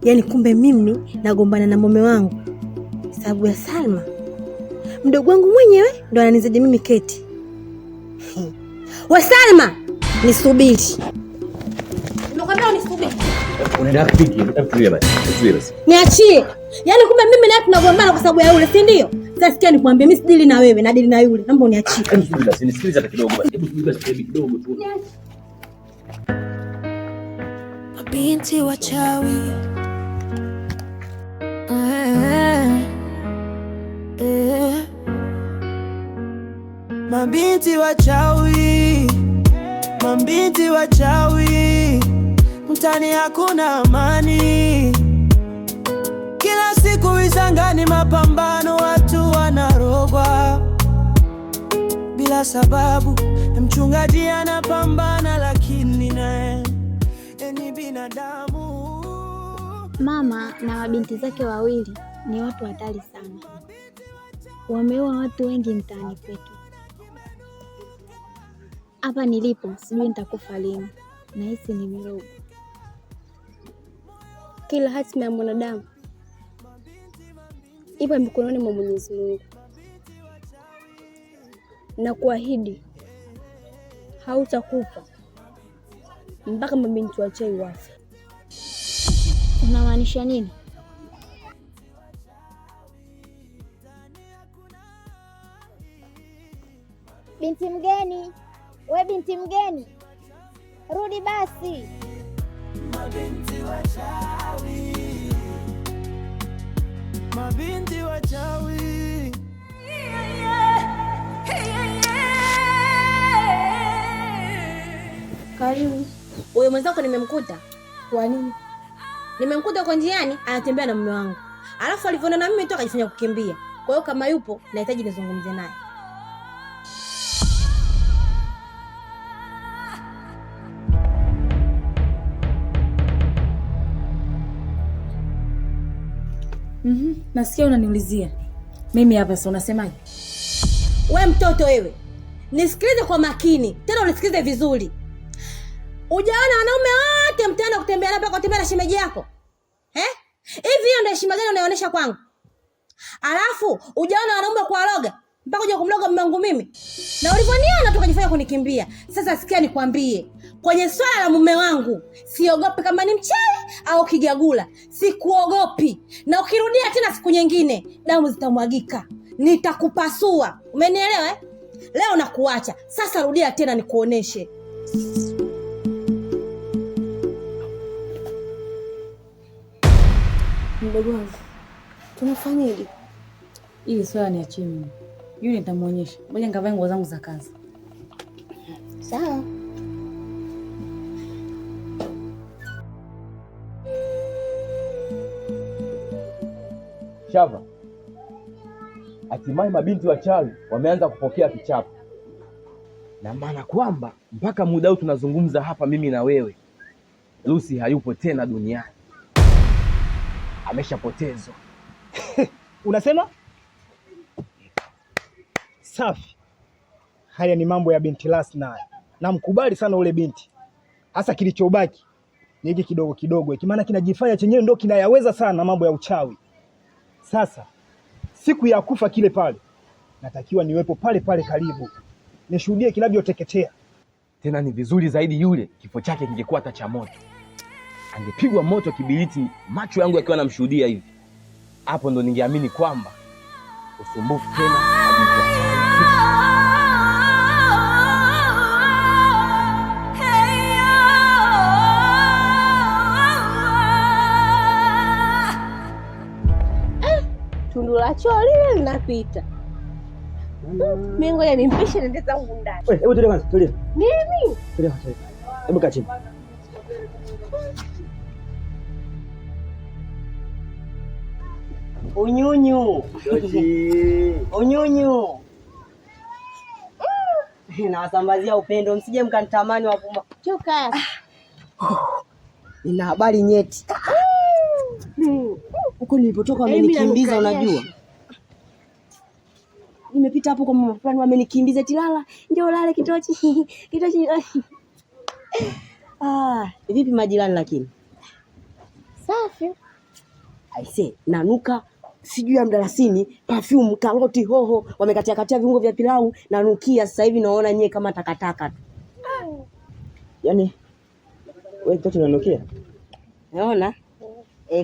Yaani kumbe mimi nagombana na mume wangu sababu ya Salma. Mdogo wangu mwenyewe ndo ananizidi mimi keti. Wa Salma, nisubiri. Nimekwambia unisubiri. Unaenda kupiki, tulia basi. Niachie. Yaani kumbe mimi naye tunagombana kwa sababu ya yule, si ndio? Sasa sikia nikwambie, mimi sidili na wewe, nadili na yule. Naomba uniachie. Hebu basi nisikilize hata kidogo basi. Hebu subiri basi kidogo tu. Mabinti wachawi. Mabinti wachawi. Mabinti wachawi. Mtani hakuna amani. Kila siku Isangani mapambano, watu wanarogwa bila sababu. Mchungaji anapambana lakini naye ni binadamu. Mama na mabinti zake wawili ni watu hatari sana. Wameua watu wengi mtaani kwetu. Hapa nilipo sijui nitakufa lini. Nahisi ni mirogo. Kila hatima ya mwanadamu ipo mikononi mwa Mwenyezi Mungu. Na kuahidi hautakufa mpaka mabinti wachawi wafe. Unamaanisha nini? Binti mgeni, we binti mgeni, rudi basi. Mabinti wachawi. Mabinti wachawi. Karibu. Huyo mwenzako nimemkuta. Kwa nini? Nimemkuta kwa njiani anatembea na mume wangu. Alafu alivyoona na mimi tu akajifanya kukimbia. Kwa hiyo kama yupo nahitaji nizungumze naye. Nasikia unaniulizia. Mimi hapa sasa unasemaje? We mtoto wewe. Nisikilize kwa makini. Tena unisikilize vizuri. Ujaona wanaume wote mtaani kutembea na mpaka kutembea na shemeji yako? Hivi hiyo ndio heshima gani unaonyesha kwangu? Alafu ujaona wanaume kwa loga mpaka uje kumloga mume wangu mimi? Na ulivyoniona tu kujifanya kunikimbia. Sasa sikia nikwambie, kwenye swala la mume wangu siogopi kama ni mchawi au kigagula. Sikuogopi. Na ukirudia tena siku nyingine damu zitamwagika. Nitakupasua. Umenielewa eh? Leo nakuacha. Sasa rudia tena nikuoneshe. Mdogo wangu, tunafanyaje? Ili swala niachie mimi. Yule nitamuonyesha. Ngoja nikavae nguo zangu za kazi. Sawa. Shava, hatimaye mabinti wachawi wameanza kupokea kichapo. Na maana kwamba mpaka muda huu tunazungumza hapa mimi na wewe, Lucy hayupo tena duniani. Ameshapotezwa. Unasema? Safi. Haya ni mambo ya binti Lasna. Namkubali sana ule binti. Hasa kilichobaki ni hiki kidogo kidogo. Hiki maana kinajifanya chenyewe ndio kinayaweza sana mambo ya uchawi. Sasa siku ya kufa kile pale natakiwa niwepo pale pale karibu. Nishuhudie kinavyoteketea. Tena ni vizuri zaidi yule kifo chake kingekuwa hata cha moto. Angepigwa moto kibiriti, macho yangu yakiwa namshuhudia hivi. Hapo ndo ningeamini kwamba usumbufu tena Tundu la choo lile linapita. Mimi ngoja nimpishe nende zangu ndani. Wewe, hebu tulia kwanza, tulia. Nini? Tulia kwanza. Hebu kaa chini. Unyunyu. Unyunyu. Nawasambazia upendo, msije mkanitamani wapuma. Choka. Nina habari nyeti. Huko nilipotoka wamenikimbiza, unajua. Nimepita hapo kwa mama fulani wamenikimbiza Tilala, ndio lale kitochi. Kitochi. Vipi majirani lakini? Safi. Aise, nanuka sijui ya mdalasini, perfume, karoti, hoho, wamekatia viungo vya pilau, nanukia sasa hivi naona nyewe kama takataka tu. Yaani wewe mtoto unanukia? Unaona?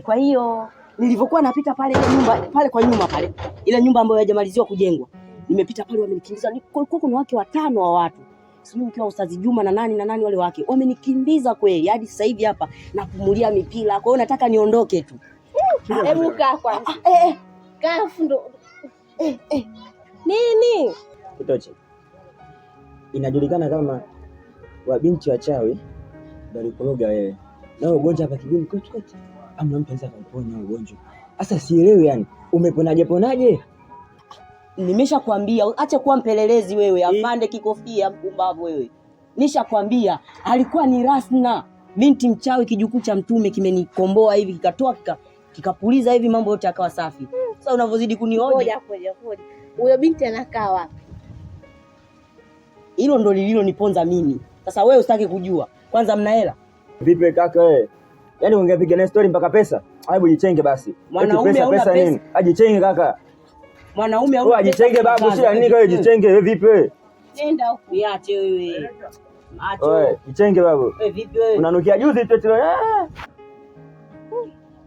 Kwa hiyo nilivyokuwa napita pale ile nyumba pale kwa nyuma pale, ile nyumba ambayo haijamaliziwa kujengwa, nimepita pale wamenikimbiza. Kulikuwa kuna wake 5 wa watu. Sijui mkiwa Ustazi Juma na nani wale wake. Wamenikimbiza kweli hadi sasa hivi hapa napumulia mipira. Kwa hiyo nataka niondoke tu. Hebu kaa kwanza. Kaa fundo. Nini? Kutoche. Inajulikana kama wabinti wachawi ndio kuloga wewe. Na ugonjwa hapa kijini kote. Amna mtu anaweza kuponya ugonjwa. Sasa sielewi yani, umeponaje? Nimeshakwambia acha kuwa mpelelezi wewe, afande kikofia mpumbavu wewe. Nishakwambia alikuwa ni Rasna, binti mchawi, kijukuu cha Mtume kimenikomboa hivi kikatoa kikapuliza hivi mambo yote akawa safi. Sasa unavyozidi kunihoji. Ngoja. Huyo binti anakaa wapi? Hilo ndo lililoniponza mimi. Sasa wewe usitaki kujua. Kwanza mna hela? Vipi kaka wewe? Yaani ungepiga na story mpaka pesa? Hebu jichenge basi. Mwanaume pesa nini? Ajichenge kaka. Mwanaume au ajichenge babu, sio nini wewe jichenge wewe vipi wewe? Nenda huko iache wewe. Macho. Wewe jichenge babu. Wewe vipi wewe? Unanukia juzi tu.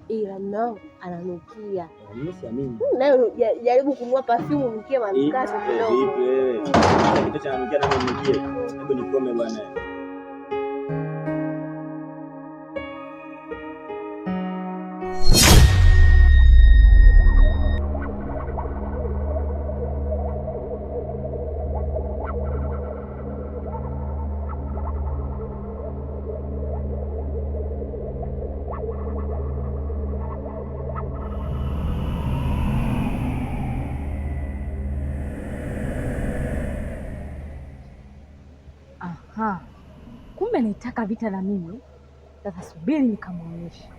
Ila nao ananukia. Mimi siamini. Nayo jaribu kununua perfume unukie manukato kidogo. Vipi wewe? Kitu cha nanukia na mimi nukie. Hebu nikome bwana. Aha. Kumbe nitaka vita na mimi. Sasa subiri nikamwonyesha.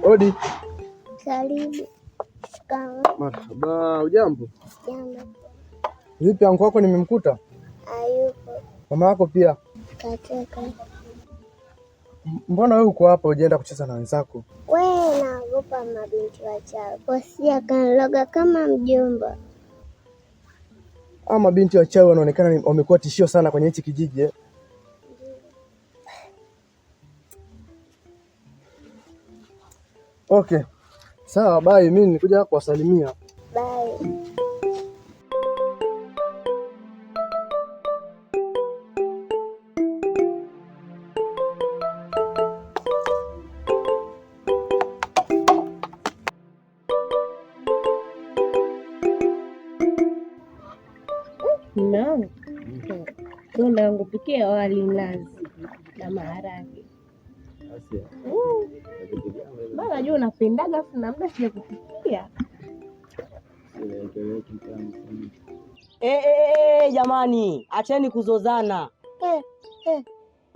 Odi. Karibu. Marhaba, ujambo? Jambo. Vipi anko wako nimemkuta? Hayupo. Mama yako pia? Katoka. Mbona wewe uko hapa hujaenda kucheza na wenzako? Wewe naogopa mabinti wachawi. Bosia kaniloga kama mjomba. Mabinti wachawi wanaonekana wamekuwa tishio sana kwenye hichi kijiji. Okay. Sawa, bye. Mimi nikuja kuwasalimia. Bye. Naam. Ndio yangu pikia wali mnazi na maharage. Bana jua unapendaga afu na muda sija kupikia. Jamani, acheni kuzozana.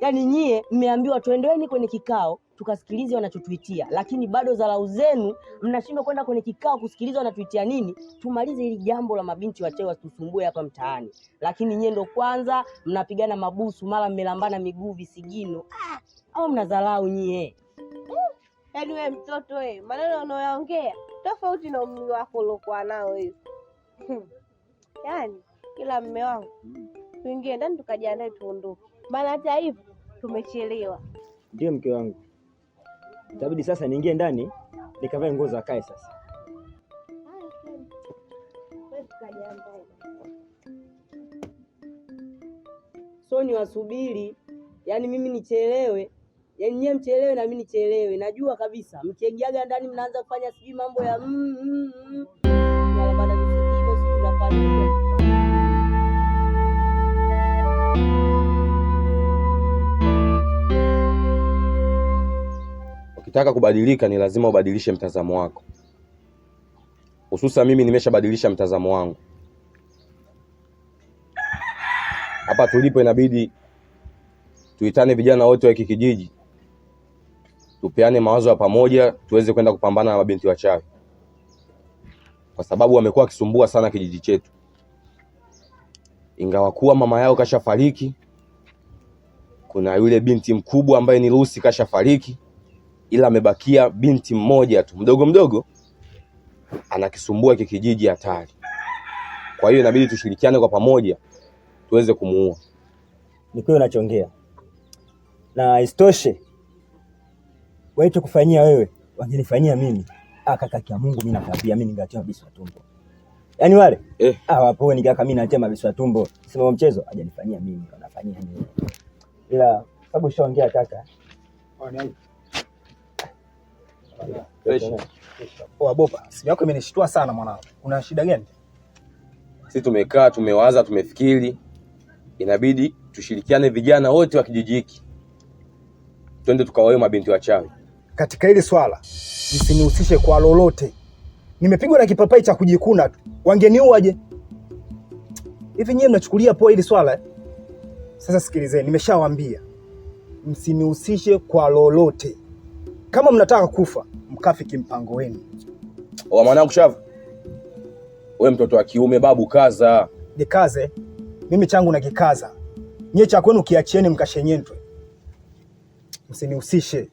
Yaani nyie mmeambiwa tuendeeni kwenye kikao tukasikilize wanachotuitia, lakini bado dharau zenu mnashindwa kwenda kwenye kikao kusikiliza wanatuitia nini. Tumalize hili jambo la mabinti wachawi wasitusumbue hapa mtaani. Lakini nyie ndo kwanza mnapigana mabusu, mara mmelambana miguu visigino. Au mnadharau nyie. Yaani wewe mtoto wewe, maneno unayoongea tofauti na umri wako uliokuwa nao wewe. Yaani kila mume wangu tuingie ndani tukajiandae tuondoke. Maana hata hivyo tumechelewa. Ndio mke wangu. Itabidi sasa niingie ndani nikavae nguo za kae sasa. So ni wasubiri, yaani mimi nichelewe, yaani nyie mchelewe na mimi nichelewe. Najua kabisa mkiingiaga ndani mnaanza kufanya sijui mambo ya Yala bana msikibo sijui unafanya. Ukitaka kubadilika ni lazima ubadilishe mtazamo wako. Hususa mimi nimeshabadilisha mtazamo wangu. Hapa tulipo inabidi tuitane vijana wote wa kijiji tupeane mawazo ya pamoja tuweze kwenda kupambana na mabinti wachawi, kwa sababu wamekuwa wakisumbua sana kijiji chetu. Ingawa kuwa mama yao kashafariki, kuna yule binti mkubwa ambaye ni Lucy kashafariki, ila amebakia binti mmoja tu mdogo mdogo anakisumbua kijiji hatari. Kwa hiyo inabidi tushirikiane kwa pamoja tuweze kumuua. Ni kweli unachongea. Na istoshe waite kufanyia wewe, wangenifanyia mimi. Kaka kia Mungu mimi nakwambia mimi ningeatia mabisu ya tumbo. Yaani wale wapo ni kaka mimi natia mabisu ya tumbo. Sema mchezo hajanifanyia mimi, anafanyia mimi. Ila sababu ushaongea kaka. Bopa, simu yako imenishtua sana mwanangu. Una shida gani? Sisi tumekaa, tumewaza, tumefikiri. Inabidi tushirikiane vijana wote wa kijiji hiki. Twende tukawaoe mabinti wachawi. Katika hili swala, msinihusishe kwa lolote. Nimepigwa na kipapai cha kujikuna tu. Wangeniuaje? Hivi nyinyi mnachukulia poa hili swala? Sasa sikilizeni, nimeshawaambia. Msinihusishe kwa lolote. Kama mnataka kufa, mkafi kimpango wenu. Mwanangu Shavu, wewe mtoto wa kiume, babu kaza. Nikaze? Mimi changu na kikaza. Nyie cha kwenu kiachieni mkashenyentwe. Msinihusishe.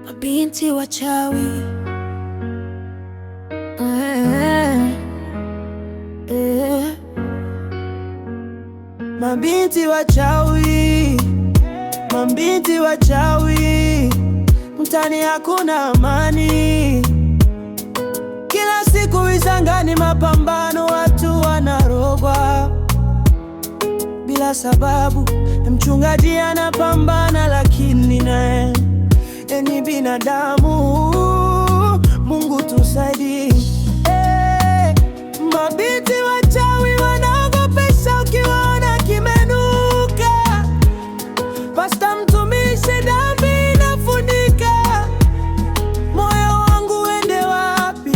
Mabinti wachawi. Mabinti wachawi. Mabinti wachawi. Mtani hakuna amani. Kila siku Isangani mapambano, watu wanarogwa bila sababu. Mchungaji anapambana lakini naye ni binadamu. Mungu tusaidie. Mabinti wachawi wanaogopesha ukiwaona kimenuka. Pasta mtumishi dhambi inafunika. Moyo wangu uende wapi?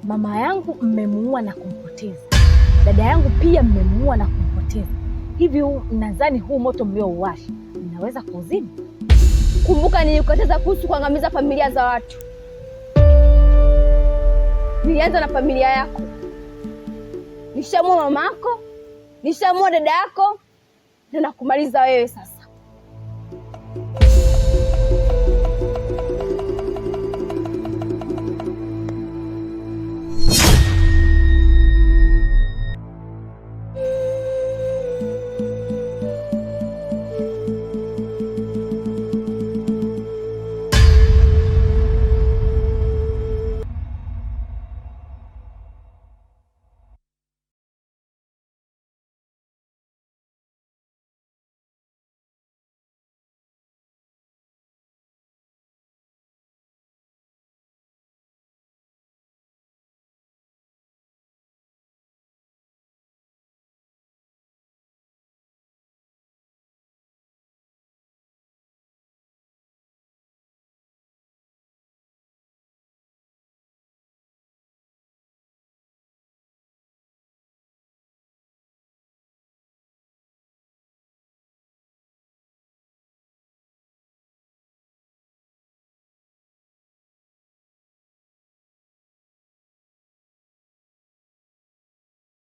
Mama yangu mmemuua na kumpoteza. Dada yangu pia mmemuua na kumpoteza. Hivi nadhani huu moto mliouwasha mnaweza kuzima? Kumbuka nilikukataza kuhusu kuangamiza familia za watu. Nilianza na familia yako. Nishamua mamako, nishamua dada yako, na nakumaliza wewe sasa.